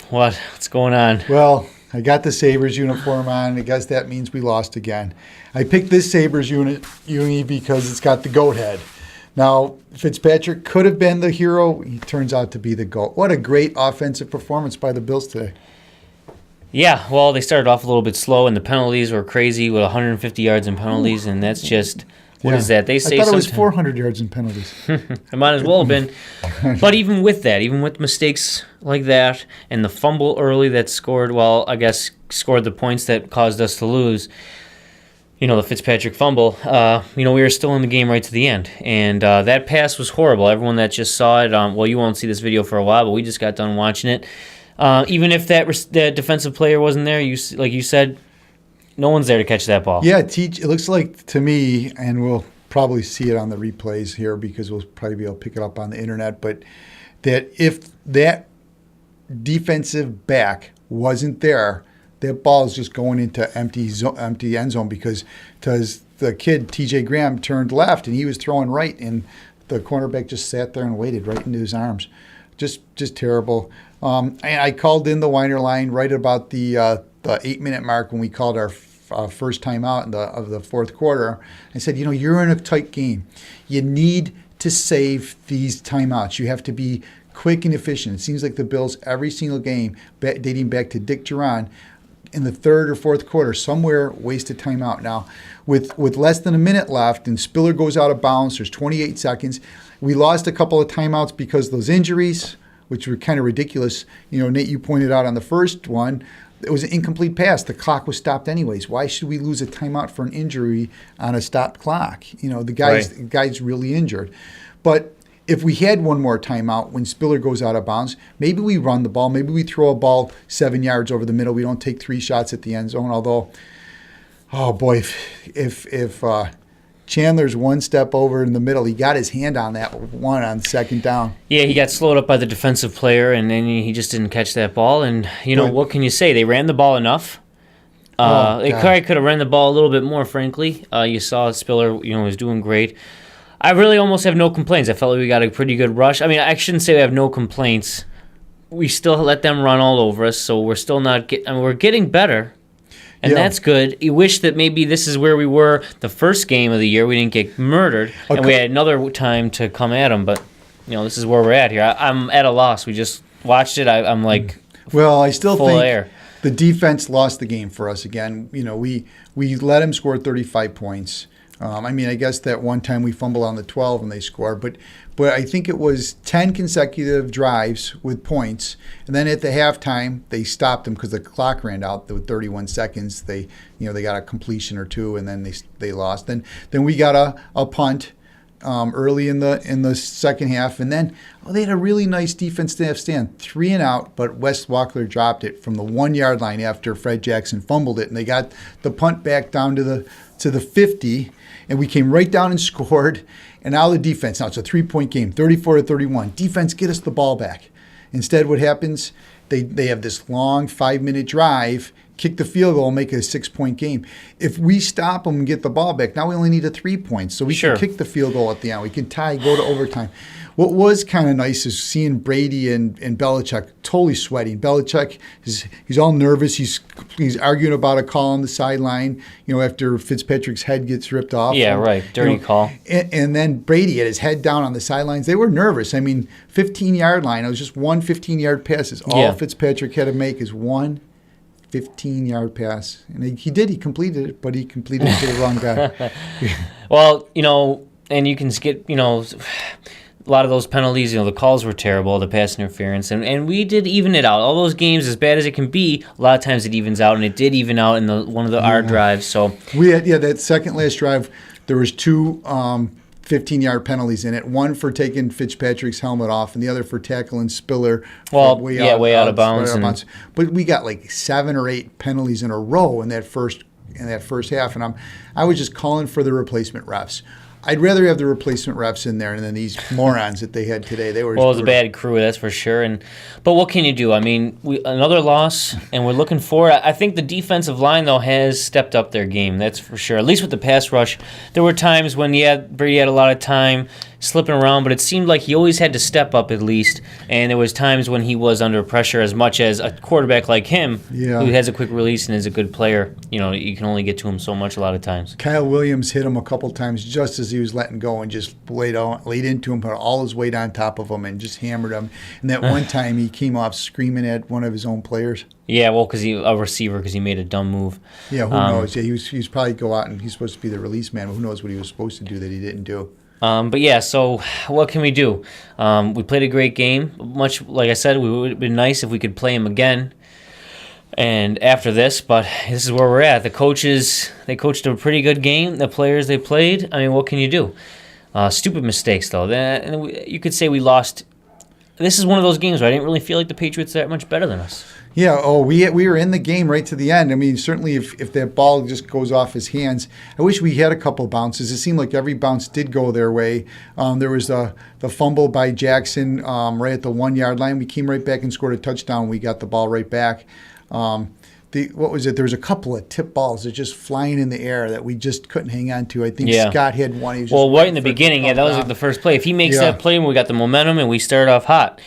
What's going on? Well, I got the Sabres uniform on. I guess that means we lost again. I picked this Sabres uni because it's got the goat head. Now, Fitzpatrick could have been the hero. He turns out to be the goat. What a great offensive performance by the Bills today. Yeah, well, they started off a little bit slow, and the penalties were crazy with 150 yards in penalties, and that's just... What is that? They say I thought it was 400 yards in penalties. It might as well have been. But even with that, even with mistakes like that and the fumble early that scored the points that caused us to lose, the Fitzpatrick fumble, we were still in the game right to the end. And that pass was horrible. Everyone that just saw it, you won't see this video for a while, but we just got done watching it. Even if that defensive player wasn't there, like you said, no one's there to catch that ball. Yeah, it looks like to me, and we'll probably see it on the replays here because we'll probably be able to pick it up on the internet, but that if that defensive back wasn't there, that ball is just going into empty end zone because the kid, TJ Graham, turned left and he was throwing right, and the cornerback just sat there and waited right into his arms. Just terrible. I called in the Weiner line right about the 8-minute mark when we called our first time out of the fourth quarter. I said, you're in a tight game. You need to save these timeouts. You have to be quick and efficient. It seems like the Bills, every single game, dating back to Dick Duran, in the third or fourth quarter, somewhere wasted timeout. Now, with less than a minute left and Spiller goes out of bounds, there's 28 seconds. We lost a couple of timeouts because of those injuries, which were kind of ridiculous. Nate, you pointed out on the first one, it was an incomplete pass. The clock was stopped anyways. Why should we lose a timeout for an injury on a stopped clock? The guy's really injured. But if we had one more timeout when Spiller goes out of bounds, maybe we run the ball. Maybe we throw a ball 7 yards over the middle. We don't take 3 shots at the end zone. Although, oh boy, if Chandler's one step over in the middle, he got his hand on that one on second down. Yeah, he got slowed up by the defensive player, and then he just didn't catch that ball. And, what can you say? They ran the ball enough. They probably could have ran the ball a little bit more, frankly. You saw Spiller, was doing great. I really almost have no complaints. I felt like we got a pretty good rush. I mean, I shouldn't say we have no complaints. We still let them run all over us, so we're still not we're getting better. And that's good. You wish that maybe this is where we were the first game of the year. We didn't get murdered, and we had another time to come at them. But, this is where we're at here. I'm at a loss. We just watched it. I'm like, well, I still full think air. The defense lost the game for us again. We let him score 35 points. I guess that one time we fumbled on the 12 and they scored, but I think it was 10 consecutive drives with points, and then at the halftime they stopped them because the clock ran out with 31 seconds. They got a completion or two, and then they lost. Then we got a punt early in the second half, and then they had a really nice defensive stand, 3 and out, but Wes Walker dropped it from the 1 yard line after Fred Jackson fumbled it, and they got the punt back down to the 50. And we came right down and scored. And now the defense. Now it's a 3-point game, 34-31. Defense, get us the ball back. Instead, what happens? They have this long 5-minute drive, kick the field goal, make it a 6-point game. If we stop them and get the ball back, now we only need a 3 points. So we can kick the field goal at the end. We can tie, go to overtime. What was kind of nice is seeing Brady and Belichick totally sweating. Belichick, he's all nervous. He's arguing about a call on the sideline, after Fitzpatrick's head gets ripped off. Yeah, right. Dirty call. And then Brady had his head down on the sidelines. They were nervous. 15-yard line. It was just one 15-yard pass. All Fitzpatrick had to make is one 15-yard pass. And he did. He completed it, but he completed it to the wrong guy. Well, and you can get, a lot of those penalties, the calls were terrible, the pass interference, and we did even it out. All those games, as bad as it can be, a lot of times it evens out, and it did even out in one of our drives. So we had that second last drive. There was 2 15-yard penalties in it. One for taking Fitzpatrick's helmet off, and the other for tackling Spiller. Way out of bounds. But we got like 7 or 8 penalties in a row in that first half, and I was just calling for the replacement refs. I'd rather have the replacement refs in there than these morons that they had today. They were well, it was a bad crew, that's for sure. But what can you do? I mean, another loss, and we're looking forward. I think the defensive line, though, has stepped up their game. That's for sure. At least with the pass rush, there were times when Brady had a lot of time slipping around, but it seemed like he always had to step up at least. And there was times when he was under pressure, as much as a quarterback like him, who has a quick release and is a good player. You can only get to him so much a lot of times. Kyle Williams hit him a couple times just as he was letting go and just laid into him, put all his weight on top of him, and just hammered him. And that one time he came off screaming at one of his own players. Yeah, well, because a receiver, because he made a dumb move. Yeah, who knows? Yeah, he was probably go out and he's supposed to be the release man, but who knows what he was supposed to do that he didn't do. But yeah, so what can we do? We played a great game. Much like I said, it would have been nice if we could play him again. And after this, but this is where we're at. The coaches, they coached a pretty good game. The players they played, I mean, what can you do? Stupid mistakes, though. You could say we lost. This is one of those games where I didn't really feel like the Patriots are that much better than us. Yeah, we were in the game right to the end. I mean, certainly if that ball just goes off his hands, I wish we had a couple of bounces. It seemed like every bounce did go their way. There was the fumble by Jackson right at the 1 yard line. We came right back and scored a touchdown. We got the ball right back. What was it? There was a couple of tip balls that just flying in the air that we just couldn't hang on to. I think Scott had one. He was just right in the beginning, that was like the first play. If he makes that play, we got the momentum and we started off hot.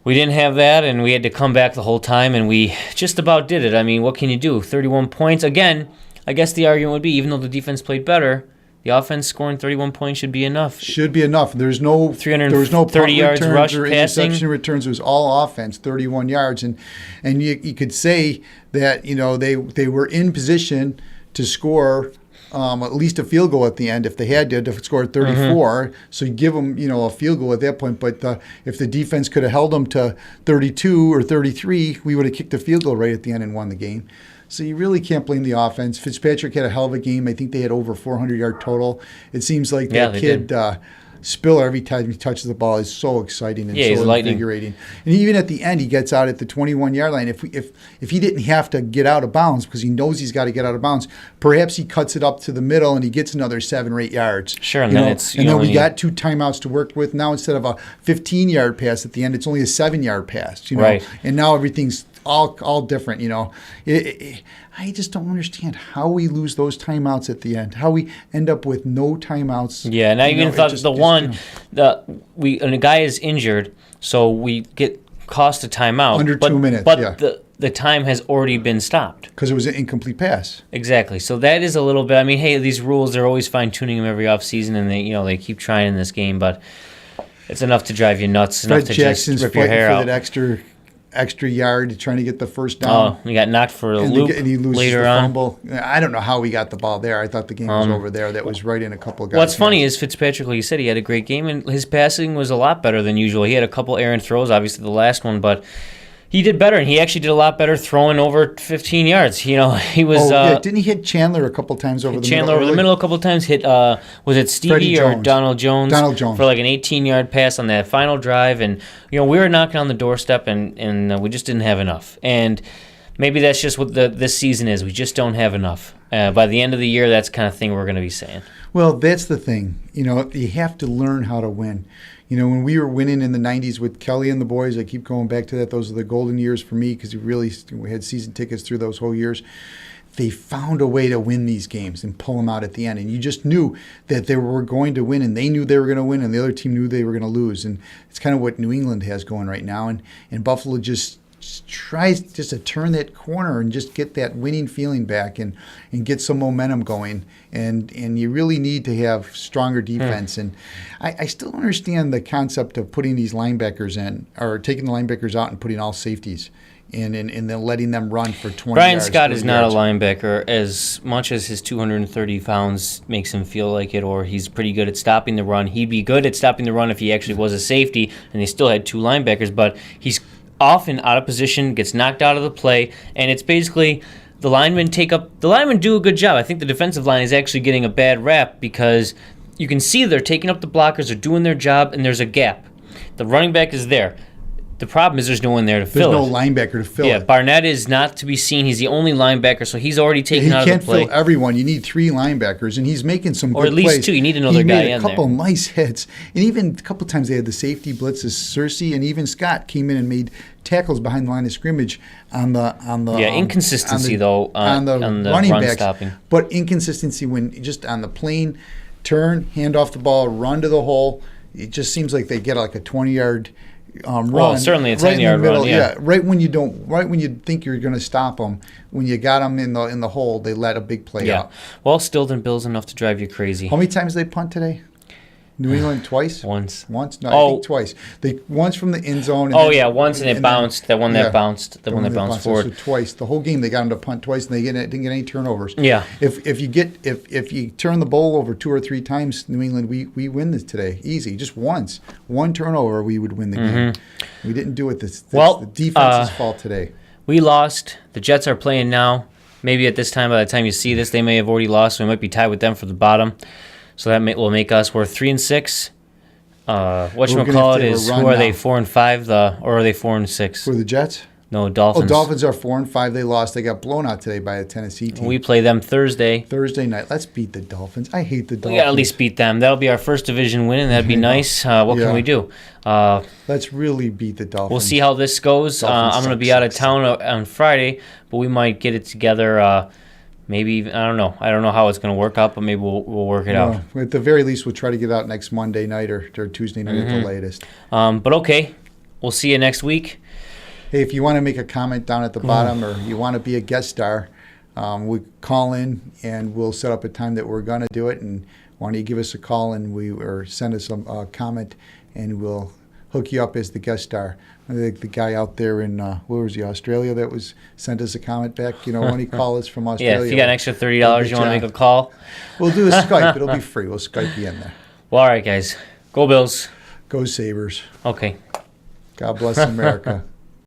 We didn't have that, and we had to come back the whole time, and we just about did it. I mean, what can you do? 31 points. Again, I guess the argument would be, even though the defense played better, the offense scoring 31 points should be enough. Should be enough. There was no 330 yards rush or passing. Interception returns. It was all offense, 31 yards. And you could say that, they were in position to score at least a field goal at the end if they had to score 34. So you give them, a field goal at that point. But if the defense could have held them to 32 or 33, we would have kicked the field goal right at the end and won the game. So you really can't blame the offense. Fitzpatrick had a hell of a game. I think they had over 400-yard total. It seems like that kid Spiller, every time he touches the ball, is so exciting and so invigorating. And even at the end, he gets out at the 21-yard line. If he didn't have to get out of bounds because he knows he's got to get out of bounds, perhaps he cuts it up to the middle and he gets another 7 or 8 yards. Sure, and then then we got 2 timeouts to work with. Now instead of a 15-yard pass at the end, it's only a 7-yard pass. Right. And now everything's all different. I just don't understand how we lose those timeouts at the end. How we end up with no timeouts. Yeah, and I even thought a guy is injured, so we get cost a timeout under 2 minutes. But the time has already been stopped because it was an incomplete pass. Exactly. So that is a little bit. I mean, hey, these rules, they're always fine tuning them every offseason, and they keep trying in this game, but it's enough to drive you nuts. Fred enough to Jackson's just rip your hair for out. That extra yard trying to get the first down. Oh, he got knocked for a loop and he loses later the on. Fumble. I don't know how he got the ball there. I thought the game was over there. That was right in a couple of guys. What's funny is Fitzpatrick, like you said, he had a great game, and his passing was a lot better than usual. He had a couple errant throws, obviously the last one, but he did better, and he actually did a lot better throwing over 15 yards. He was. Didn't he hit Chandler a couple times over the middle? Chandler over the middle a couple times. Hit was it Stevie or Donald Jones? Donald Jones for like an 18-yard pass on that final drive, and we were knocking on the doorstep, and we just didn't have enough. And maybe that's just what this season is. We just don't have enough. By the end of the year, that's the kind of thing we're going to be saying. Well, that's the thing. You have to learn how to win. When we were winning in the 90s with Kelly and the boys, I keep going back to that. Those are the golden years for me because we had season tickets through those whole years. They found a way to win these games and pull them out at the end. And you just knew that they were going to win, and they knew they were going to win, and the other team knew they were going to lose. And it's kind of what New England has going right now. And Buffalo just tries just to turn that corner and just get that winning feeling back and get some momentum going. And you really need to have stronger defense. And I still don't understand the concept of putting these linebackers in, or taking the linebackers out and putting all safeties in and then letting them run for 20 Brian yards. Scott is not a linebacker as much as his 230 pounds makes him feel like it, or he's pretty good at stopping the run. He'd be good at stopping the run if he actually was a safety, and they still had 2 linebackers, but he's often out of position, gets knocked out of the play, and it's basically the linemen do a good job. I think the defensive line is actually getting a bad rap because you can see they're taking up the blockers, they're doing their job, and there's a gap. The running back is there. the problem is there's no one there to There's fill no it. linebacker to fill Yeah, it. Barnett is not to be seen. He's the only linebacker, so he's already taken He out can't of the play. fill everyone. You need 3 linebackers, and he's making some good Or at least plays. 2. You need another he guy made in a couple there. nice hits, and even a couple times they had the safety blitzes. Cersei and even Scott came in and made tackles behind the line of scrimmage on the inconsistency though on the running run backs, stopping. but inconsistency when just on the plain turn, hand off the ball, run to the hole. It just seems like they get like a 20-yard. Run, well, certainly a 10-yard run. Yeah, right when you think you're going to stop them, when you got them in the hole, they let a big play out. Well, still didn't Bill's enough to drive you crazy. How many times did they punt today? New England twice. Once. No, I think twice. They once from the end zone. Once and it bounced. That one that bounced forward. So twice. The whole game they got them to punt twice, and they didn't get any turnovers. Yeah. If you turn the ball over 2 or 3 times, New England, we win this today easy. Just once, one turnover, we would win the game. We didn't do it. This the defense's fault today. We lost. The Jets are playing now. Maybe at this time, by the time you see this, they may have already lost. So we might be tied with them for the bottom. So that will make us. We're 3-6. Whatchamacallit is who are they? 4-5. Or are they 4-6? For the Jets. No, Dolphins. Dolphins are 4-5. They lost. They got blown out today by a Tennessee team. We play them Thursday Night. Let's beat the Dolphins. I hate the Dolphins. We got to at least beat them. That'll be our first division win, and that'd be nice. What can we do? Let's really beat the Dolphins. We'll see how this goes. I'm going to be out of town on Friday, but we might get it together. Maybe, I don't know. I don't know how it's going to work out, but maybe we'll work it out. At the very least, we'll try to get out next Monday night or Tuesday night at the latest. But okay, we'll see you next week. Hey, if you want to make a comment down at the bottom or you want to be a guest star, we call in and we'll set up a time that we're going to do it. And why don't you give us a call or send us a comment and we'll hook you up as the guest star. I think the guy out there in where was he, Australia, that was sent us a comment back. Why don't you call us from Australia? Yeah, if you got an extra $30, you want to make a call? We'll do a Skype. It'll be free. We'll Skype you in there. Well, all right, guys. Go Bills. Go Sabres. Okay. God bless America.